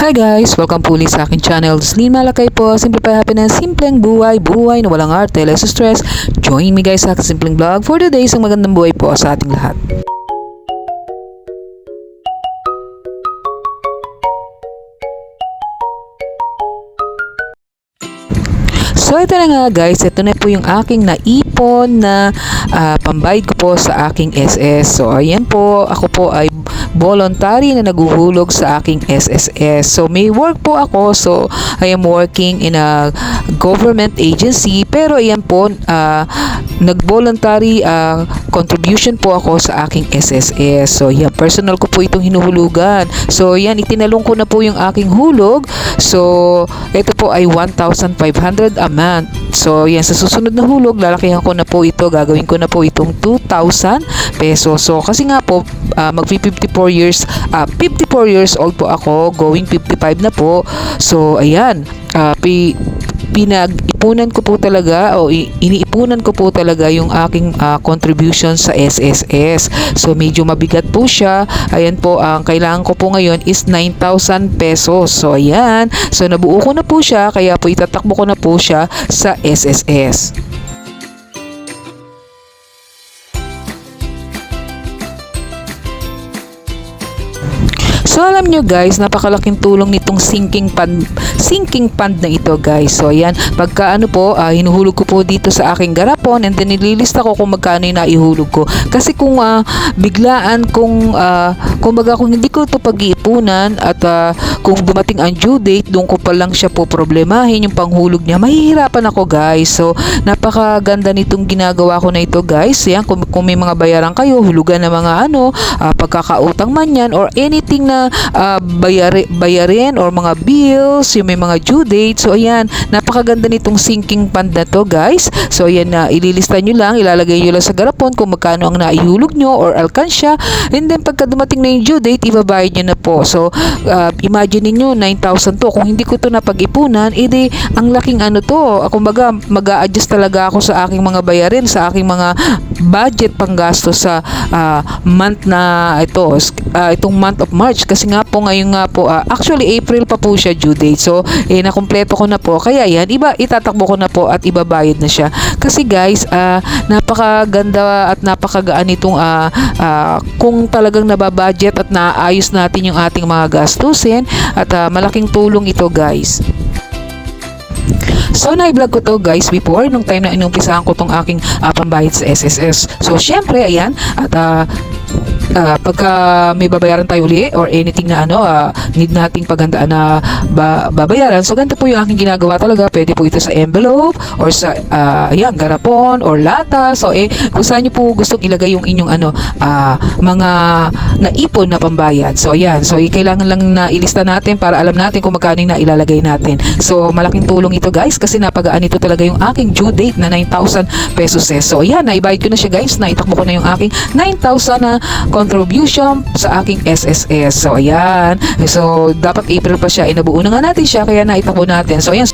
Hi guys! Welcome po ulit sa aking channel. Slin Malakay po. Simple pa happy na simpleng buhay na walang arte, less stress. Join me guys sa aking simpleng vlog for the day. Isang magandang buhay po sa ating lahat. So ito na nga guys, ito na po yung aking naipon na pambayad ko po sa aking SS. So ayan po, ako po ay voluntary na naguhulog sa aking SSS. So may work po ako, so I am working in a government agency, pero ayan po, nag-voluntary contribution po ako sa aking SSS. So yan, personal ko po itong hinuhulugan. So yan, itinalong ko na po yung aking hulog. So ito po ay 1,500 a month. So yan, sa susunod na hulog, lalakihan ko na po ito. Gagawin ko na po itong 2,000 pesos. So kasi nga po, mag-54 years old po ako, going 55 na po. So ayan, pinag-ipunan ko po talaga o iniipunan ko po talaga yung aking contribution sa SSS. So medyo mabigat po siya. Ayan po, ang kailangan ko po ngayon is 9,000 pesos. So ayan, so nabuo ko na po siya, kaya po itatakbo ko na po siya sa SSS. So alam nyo guys, napakalaking tulong nitong sinking fund na ito guys. So ayan, pagka ano po, hinuhulog ko po dito sa aking garapon, and then nililista ko kung magkano yung naihulog ko. Kasi kung biglaan, kung hindi ko ito pag-iipunan at kung dumating ang due date, doon ko pa lang siya po problemahin yung panghulog niya, mahihirapan ako guys. So napakaganda nitong ginagawa ko na ito guys. Yan, kung may mga bayaran kayo, hulugan na mga pagkakautang man yan or anything na bayarin or mga bills, yung may mga due date. So ayan, napakaganda nitong sinking fund na to guys. So ayan, na ililista nyo lang, ilalagay nyo lang sa garapon kung magkano ang naihulog nyo or alkansya, and then pagka dumating na yung due date, ibabayad nyo na po. So imagine niyo 9,000 to, kung hindi ko to napag-ipunan, edi ang laking kumbaga mag-a-adjust talaga ako sa aking mga bayarin, sa aking mga budget panggasto sa month na itong month of March. Kasi nga po ngayon nga po, actually April pa po siya due date. So nakumpleto ko na po, kaya yan, itatakbo ko na po at ibabayad na siya. Kasi guys, napakaganda at napakagaan itong kung talagang nababudget at naayos natin yung ating mga gastusin, at malaking tulong ito guys. So na-vlog ko to guys before, nung time na inumpisahan ko tong aking pambayad sa SSS. So syempre ayan, at pagka may babayaran tayo uli or anything na need nating paghandaan na babayaran, so ganito po yung aking ginagawa talaga. Pwede po ito sa envelope or sa garapon or lata. So kung saan nyo po gustong ilagay yung inyong mga naipon na pambayad. So ayan, so kailangan lang na ilista natin para alam natin kung magkano yung nailalagay natin. So malaking tulong ito guys, kasi napagaan ito talaga yung aking due date na 9,000 pesos. So ayan, naibayad ko na siya guys, naitakbo ko na yung aking 9,000 na contribution sa aking SSS. So ayan, so dapat April pa siya, inabuo na nga natin siya, kaya naitakbo natin. So ayan.